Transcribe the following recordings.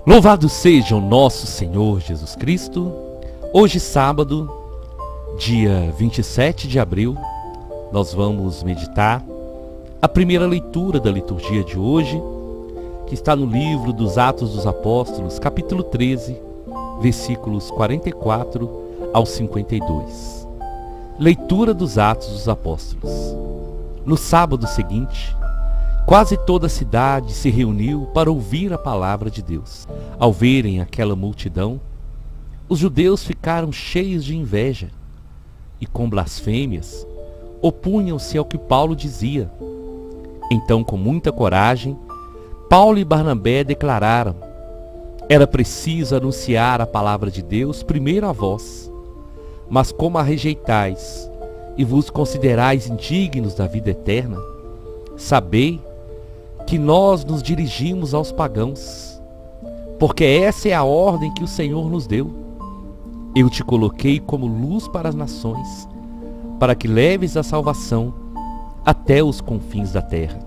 Louvado seja o nosso Senhor Jesus Cristo. Hoje, sábado, dia 27 de abril, nós vamos meditar a primeira leitura da liturgia de hoje, que está no livro dos Atos dos Apóstolos, capítulo 13, versículos 44 ao 52. Leitura dos Atos dos Apóstolos. No sábado seguinte, quase toda a cidade se reuniu para ouvir a palavra de Deus. Ao verem aquela multidão, os judeus ficaram cheios de inveja e, com blasfêmias, opunham-se ao que Paulo dizia. Então, com muita coragem, Paulo e Barnabé declararam: era preciso anunciar a palavra de Deus primeiro a vós, mas como a rejeitais e vos considerais indignos da vida eterna, sabei que nós nos dirigimos aos pagãos, porque essa é a ordem que o Senhor nos deu. Eu te coloquei como luz para as nações, para que leves a salvação até os confins da terra.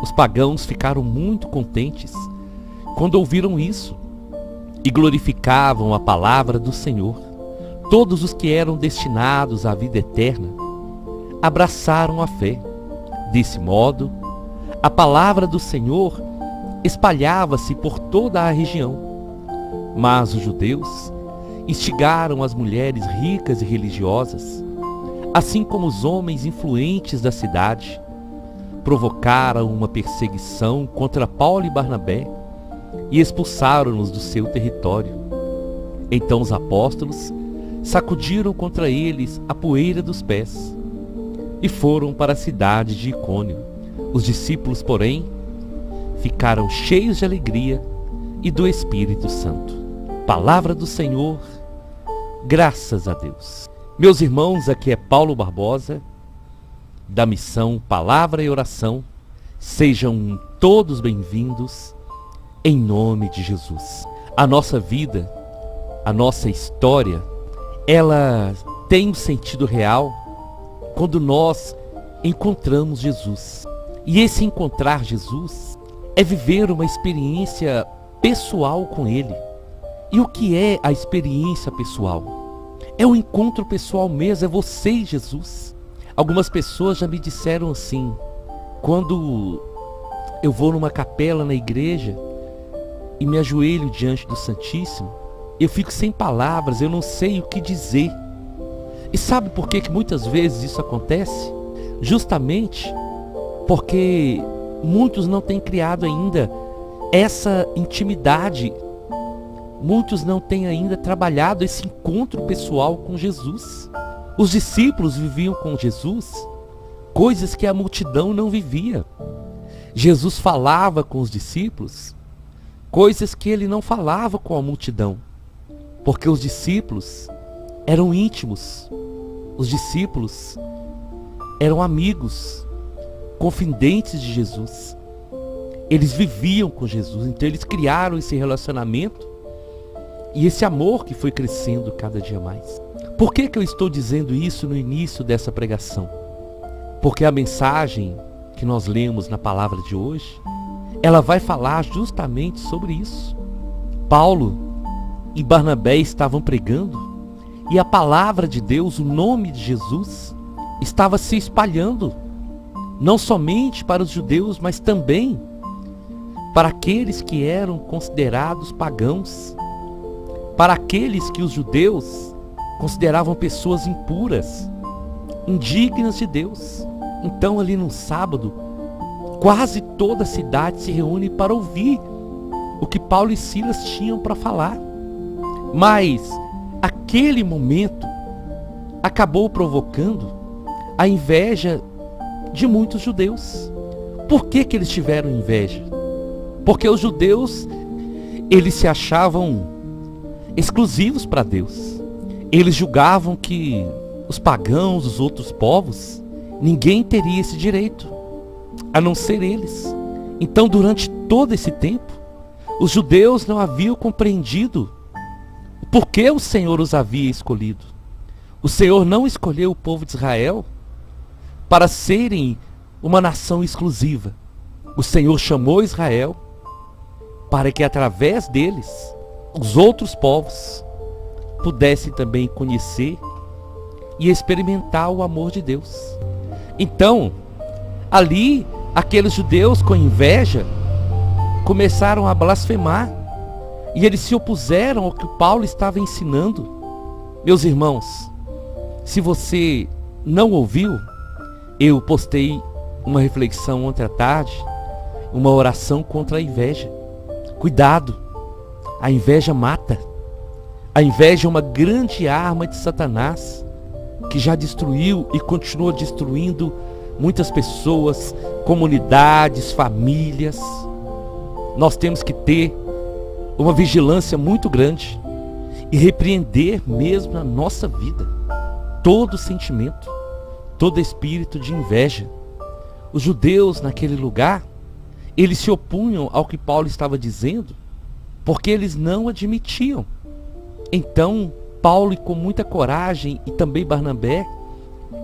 Os pagãos ficaram muito contentes quando ouviram isso e glorificavam a palavra do Senhor. Todos os que eram destinados à vida eterna abraçaram a fé. Desse modo, a palavra do Senhor espalhava-se por toda a região. Mas os judeus instigaram as mulheres ricas e religiosas, assim como os homens influentes da cidade, provocaram uma perseguição contra Paulo e Barnabé e expulsaram-nos do seu território. Então os apóstolos sacudiram contra eles a poeira dos pés e foram para a cidade de Icônio. Os discípulos, porém, ficaram cheios de alegria e do Espírito Santo. Palavra do Senhor, graças a Deus. Meus irmãos, aqui é Paulo Barbosa, da missão Palavra e Oração. Sejam todos bem-vindos, em nome de Jesus. A nossa vida, a nossa história, ela tem um sentido real quando nós encontramos Jesus. E esse encontrar Jesus é viver uma experiência pessoal com Ele. E o que é a experiência pessoal? É o encontro pessoal mesmo, é você e Jesus. Algumas pessoas já me disseram assim: quando eu vou numa capela na igreja e me ajoelho diante do Santíssimo, eu fico sem palavras, eu não sei o que dizer. E sabe por que muitas vezes isso acontece? Justamente porque muitos não têm criado ainda essa intimidade. Muitos não têm ainda trabalhado esse encontro pessoal com Jesus. Os discípulos viviam com Jesus coisas que a multidão não vivia. Jesus falava com os discípulos coisas que ele não falava com a multidão, porque os discípulos eram íntimos. Os discípulos eram amigos, confidentes de Jesus. Eles viviam com Jesus, então eles criaram esse relacionamento e esse amor que foi crescendo cada dia mais. Por que eu estou dizendo isso no início dessa pregação? Porque a mensagem que nós lemos na palavra de hoje, ela vai falar justamente sobre isso. Paulo e Barnabé estavam pregando e a palavra de Deus, o nome de Jesus, estava se espalhando, não somente para os judeus, mas também para aqueles que eram considerados pagãos, para aqueles que os judeus consideravam pessoas impuras, indignas de Deus. Então, ali no sábado, quase toda a cidade se reúne para ouvir o que Paulo e Silas tinham para falar. Mas aquele momento acabou provocando a inveja de muitos judeus. Por que eles tiveram inveja? Porque os judeus, eles se achavam exclusivos para Deus. Eles julgavam que os pagãos, os outros povos, ninguém teria esse direito, a não ser eles. Então, durante todo esse tempo, os judeus não haviam compreendido o porquê o Senhor os havia escolhido. O Senhor não escolheu o povo de Israel para serem uma nação exclusiva. O Senhor chamou Israel para que através deles os outros povos pudessem também conhecer e experimentar o amor de Deus. Então, ali, aqueles judeus com inveja começaram a blasfemar e eles se opuseram ao que Paulo estava ensinando. Meus irmãos, se você não ouviu, eu postei uma reflexão ontem à tarde, uma oração contra a inveja. Cuidado, a inveja mata. A inveja é uma grande arma de Satanás, que já destruiu e continua destruindo muitas pessoas, comunidades, famílias. Nós temos que ter uma vigilância muito grande e repreender mesmo na nossa vida todo sentimento, todo espírito de inveja. Os judeus naquele lugar, eles se opunham ao que Paulo estava dizendo, porque eles não admitiam. Então, Paulo, com muita coragem, e também Barnabé,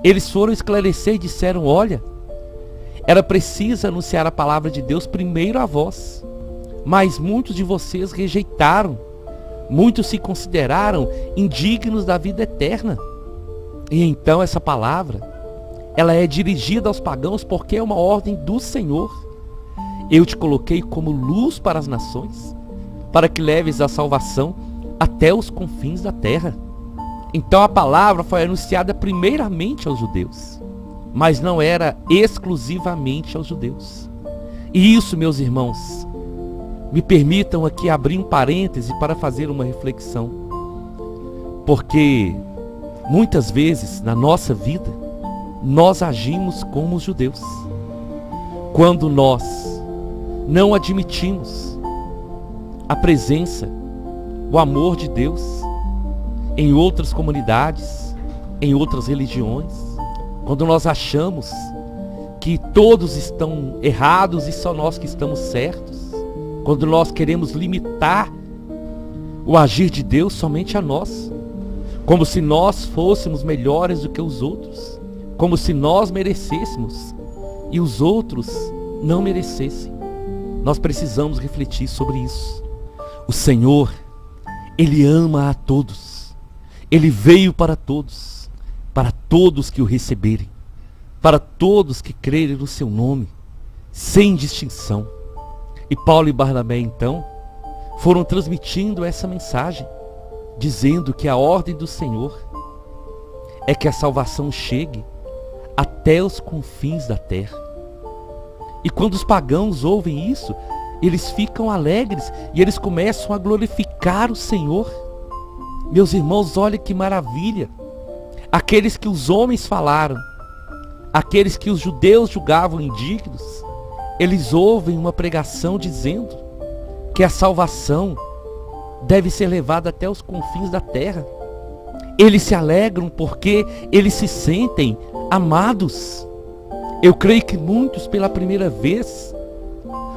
eles foram esclarecer e disseram: olha, era preciso anunciar a palavra de Deus primeiro a vós, mas muitos de vocês rejeitaram, muitos se consideraram indignos da vida eterna. E então essa palavra, ela é dirigida aos pagãos porque é uma ordem do Senhor. Eu te coloquei como luz para as nações, para que leves a salvação até os confins da terra. Então a palavra foi anunciada primeiramente aos judeus, mas não era exclusivamente aos judeus. E isso, meus irmãos, me permitam aqui abrir um parêntese para fazer uma reflexão. Porque muitas vezes na nossa vida, nós agimos como os judeus. Quando nós não admitimos a presença, o amor de Deus em outras comunidades, em outras religiões, quando nós achamos que todos estão errados e só nós que estamos certos, quando nós queremos limitar o agir de Deus somente a nós, como se nós fôssemos melhores do que os outros, como se nós merecêssemos e os outros não merecessem. Nós precisamos refletir sobre isso. O Senhor, Ele ama a todos. Ele veio para todos que o receberem, para todos que crerem no seu nome, sem distinção. E Paulo e Barnabé, então, foram transmitindo essa mensagem, dizendo que a ordem do Senhor é que a salvação chegue até os confins da terra. E quando os pagãos ouvem isso, eles ficam alegres e eles começam a glorificar o Senhor. Meus irmãos, olha que maravilha! Aqueles que os homens falaram, aqueles que os judeus julgavam indignos, eles ouvem uma pregação dizendo que a salvação deve ser levada até os confins da terra. Eles se alegram porque eles se sentem amados. Eu creio que muitos pela primeira vez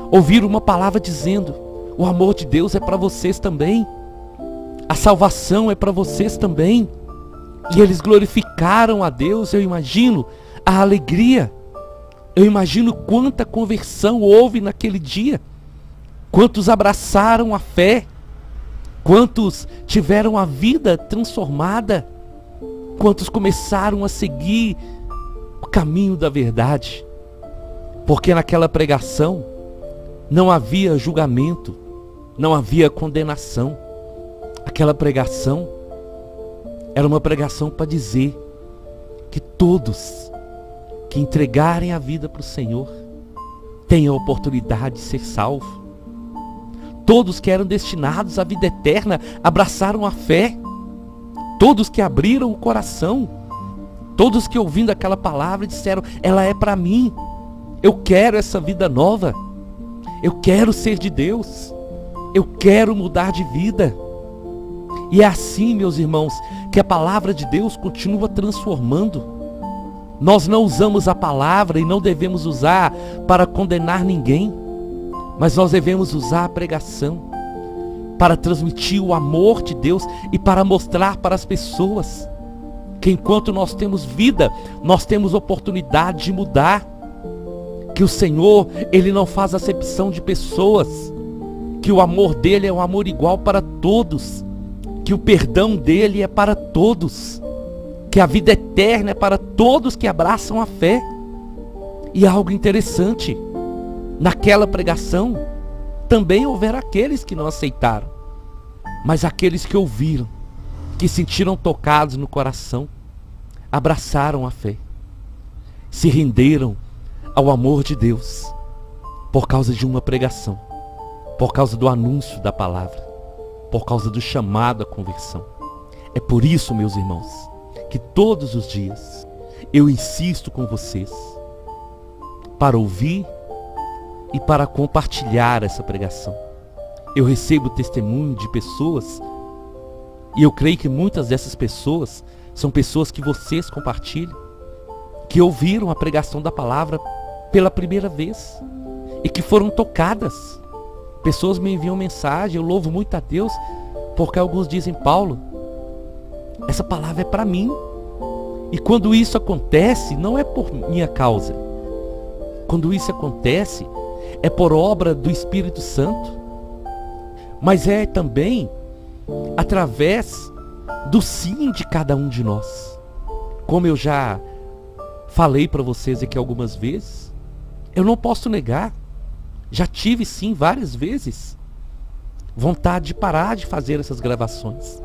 ouviram uma palavra dizendo: o amor de Deus é para vocês também, a salvação é para vocês também. E eles glorificaram a Deus. Eu imagino a alegria, eu imagino quanta conversão houve naquele dia, quantos abraçaram a fé, quantos tiveram a vida transformada, quantos começaram a seguir o caminho da verdade, porque naquela pregação não havia julgamento, não havia condenação. Aquela pregação era uma pregação para dizer que todos que entregarem a vida para o Senhor têm a oportunidade de ser salvos. Todos que eram destinados à vida eterna abraçaram a fé. Todos que abriram o coração, todos que ouvindo aquela palavra disseram: ela é para mim, eu quero essa vida nova, eu quero ser de Deus. Eu quero mudar de vida. E é assim, meus irmãos, que a palavra de Deus continua transformando. Nós não usamos a palavra e não devemos usar para condenar ninguém, mas nós devemos usar a pregação para transmitir o amor de Deus e para mostrar para as pessoas que enquanto nós temos vida, nós temos oportunidade de mudar. Que o Senhor, Ele não faz acepção de pessoas, que o amor dele é um amor igual para todos, que o perdão dele é para todos, que a vida eterna é para todos que abraçam a fé. E algo interessante, naquela pregação também houveram aqueles que não aceitaram, mas aqueles que ouviram, que sentiram tocados no coração, abraçaram a fé, se renderam ao amor de Deus, por causa de uma pregação, por causa do anúncio da palavra, por causa do chamado à conversão. É por isso, meus irmãos, que todos os dias eu insisto com vocês para ouvir e para compartilhar essa pregação. Eu recebo testemunho de pessoas, e eu creio que muitas dessas pessoas são pessoas que vocês compartilham, que ouviram a pregação da palavra pela primeira vez e que foram tocadas. Pessoas me enviam mensagem, eu louvo muito a Deus, porque alguns dizem: Paulo, essa palavra é para mim. E quando isso acontece, não é por minha causa. Quando isso acontece, é por obra do Espírito Santo, mas é também através do sim de cada um de nós. Como eu já falei para vocês aqui algumas vezes, eu não posso negar, já tive sim várias vezes vontade de parar de fazer essas gravações,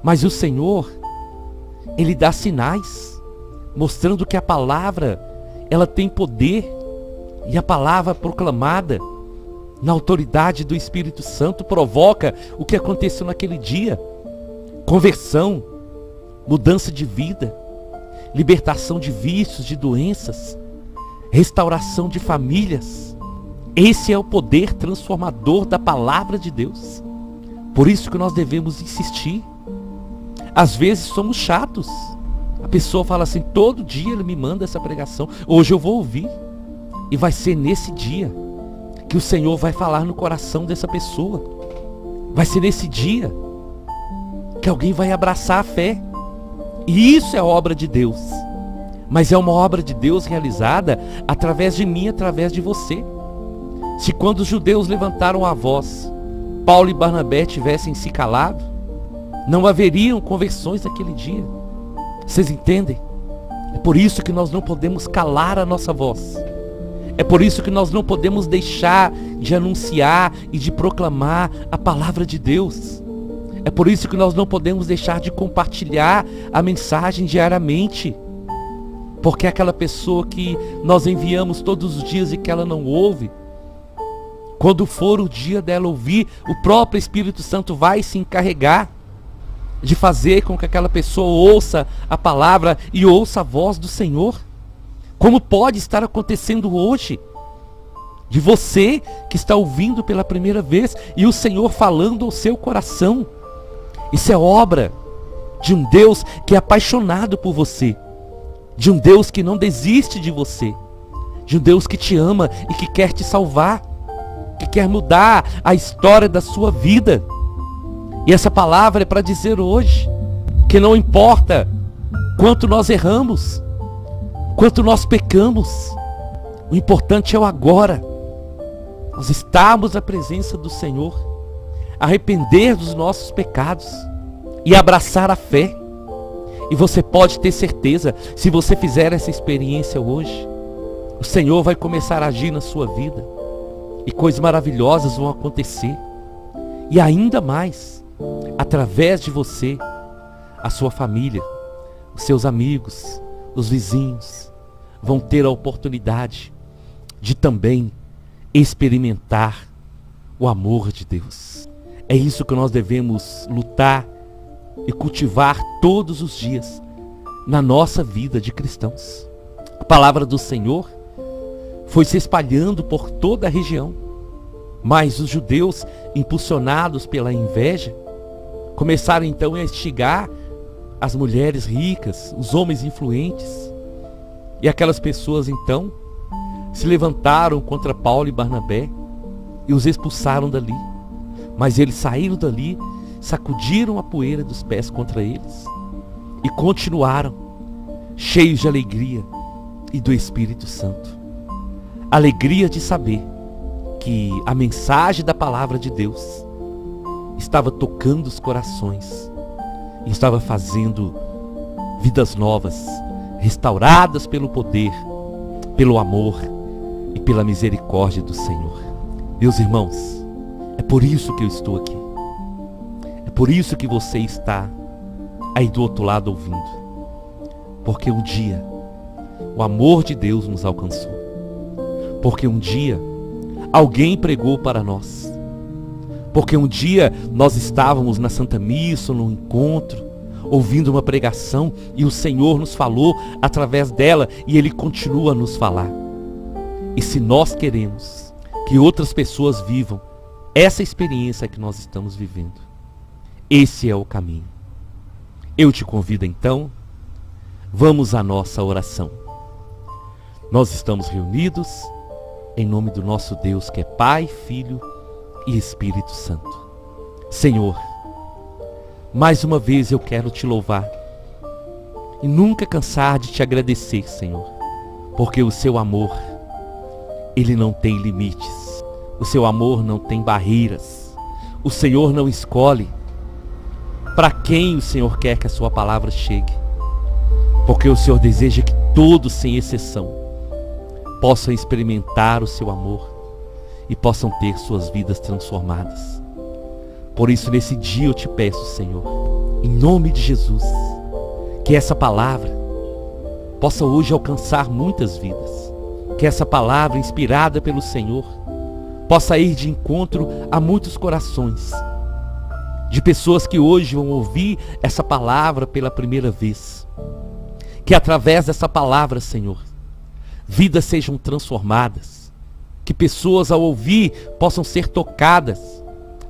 mas o Senhor, Ele dá sinais, mostrando que a palavra, ela tem poder, e a palavra proclamada na autoridade do Espírito Santo provoca o que aconteceu naquele dia: conversão, mudança de vida, libertação de vícios, de doenças, restauração de famílias. Esse é o poder transformador da palavra de Deus. Por isso que nós devemos insistir. Às vezes somos chatos. A pessoa fala assim: todo dia ele me manda essa pregação, hoje eu vou ouvir. E vai ser nesse dia que o Senhor vai falar no coração dessa pessoa. Vai ser nesse dia que alguém vai abraçar a fé. E isso é obra de Deus. Mas é uma obra de Deus realizada através de mim, através de você. Se quando os judeus levantaram a voz, Paulo e Barnabé tivessem se calado, não haveriam conversões naquele dia. Vocês entendem? É por isso que nós não podemos calar a nossa voz. É por isso que nós não podemos deixar de anunciar e de proclamar a palavra de Deus. É por isso que nós não podemos deixar de compartilhar a mensagem diariamente. Porque aquela pessoa que nós enviamos todos os dias e que ela não ouve, quando for o dia dela ouvir, o próprio Espírito Santo vai se encarregar de fazer com que aquela pessoa ouça a palavra e ouça a voz do Senhor. Como pode estar acontecendo hoje, de você que está ouvindo pela primeira vez e o Senhor falando ao seu coração. Isso é obra de um Deus que é apaixonado por você, de um Deus que não desiste de você, de um Deus que te ama e que quer te salvar, que quer mudar a história da sua vida. E essa palavra é para dizer hoje que não importa quanto nós erramos, quanto nós pecamos, o importante é o agora. Nós estamos na presença do Senhor, arrepender dos nossos pecados e abraçar a fé. E você pode ter certeza, se você fizer essa experiência hoje, o Senhor vai começar a agir na sua vida e coisas maravilhosas vão acontecer. E ainda mais, através de você, a sua família, os seus amigos, os vizinhos vão ter a oportunidade de também experimentar o amor de Deus. É isso que nós devemos lutar e cultivar todos os dias na nossa vida de cristãos. A palavra do Senhor foi se espalhando por toda a região. Mas os judeus, impulsionados pela inveja, começaram então a instigar as mulheres ricas, os homens influentes. E aquelas pessoas então se levantaram contra Paulo e Barnabé e os expulsaram dali. Mas eles saíram dali, sacudiram a poeira dos pés contra eles e continuaram cheios de alegria e do Espírito Santo. Alegria de saber que a mensagem da palavra de Deus estava tocando os corações e estava fazendo vidas novas, restauradas pelo poder, pelo amor e pela misericórdia do Senhor. Meus irmãos, é por isso que eu estou aqui. É por isso que você está aí do outro lado ouvindo. Porque um dia o amor de Deus nos alcançou. Porque um dia alguém pregou para nós. Porque um dia nós estávamos na Santa Missa, num encontro, ouvindo uma pregação e o Senhor nos falou através dela e Ele continua a nos falar. E se nós queremos que outras pessoas vivam essa experiência que nós estamos vivendo, esse é o caminho. Eu te convido então, vamos à nossa oração. Nós estamos reunidos em nome do nosso Deus, que é Pai, Filho e Espírito Santo. Senhor, mais uma vez eu quero te louvar e nunca cansar de te agradecer, Senhor, porque o seu amor, ele não tem limites, o seu amor não tem barreiras, o Senhor não escolhe para quem o Senhor quer que a sua palavra chegue, porque o Senhor deseja que todos, sem exceção, possam experimentar o seu amor e possam ter suas vidas transformadas. Por isso, nesse dia eu te peço, Senhor, em nome de Jesus, que essa palavra possa hoje alcançar muitas vidas, que essa palavra inspirada pelo Senhor possa ir de encontro a muitos corações, de pessoas que hoje vão ouvir essa palavra pela primeira vez. Que através dessa palavra, Senhor, vidas sejam transformadas. Que pessoas ao ouvir possam ser tocadas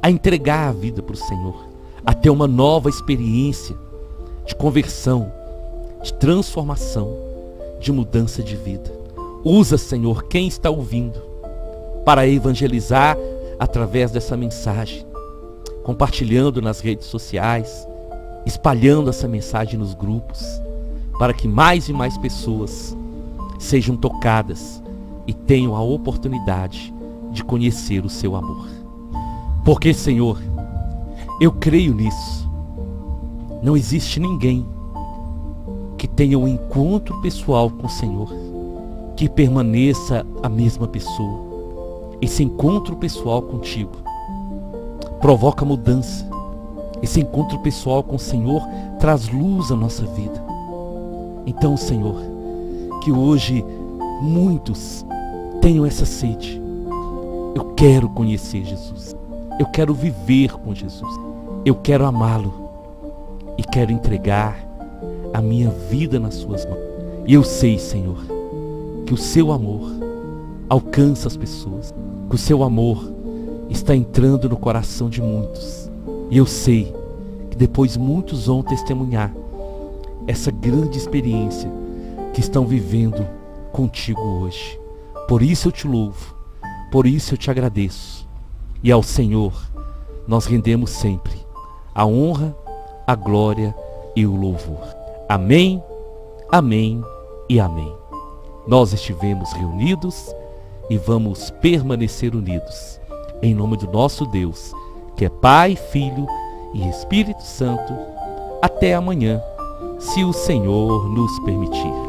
a entregar a vida para o Senhor, a ter uma nova experiência de conversão, de transformação, de mudança de vida. Usa, Senhor, quem está ouvindo para evangelizar através dessa mensagem, compartilhando nas redes sociais, espalhando essa mensagem nos grupos, para que mais e mais pessoas sejam tocadas e tenham a oportunidade de conhecer o seu amor. Porque, Senhor, eu creio nisso. Não existe ninguém que tenha um encontro pessoal com o Senhor que permaneça a mesma pessoa. Esse encontro pessoal contigo provoca mudança. Esse encontro pessoal com o Senhor traz luz à nossa vida. Então, Senhor, que hoje muitos tenham essa sede. Eu quero conhecer Jesus. Eu quero viver com Jesus. Eu quero amá-lo. E quero entregar a minha vida nas suas mãos. E eu sei, Senhor, que o seu amor alcança as pessoas. Que o seu amor está entrando no coração de muitos. E eu sei que depois muitos vão testemunhar essa grande experiência que estão vivendo contigo hoje. Por isso eu te louvo, por isso eu te agradeço. E ao Senhor nós rendemos sempre a honra, a glória e o louvor. Amém, amém e amém. Nós estivemos reunidos e vamos permanecer unidos em nome do nosso Deus, que é Pai, Filho e Espírito Santo. Até amanhã, se o Senhor nos permitir.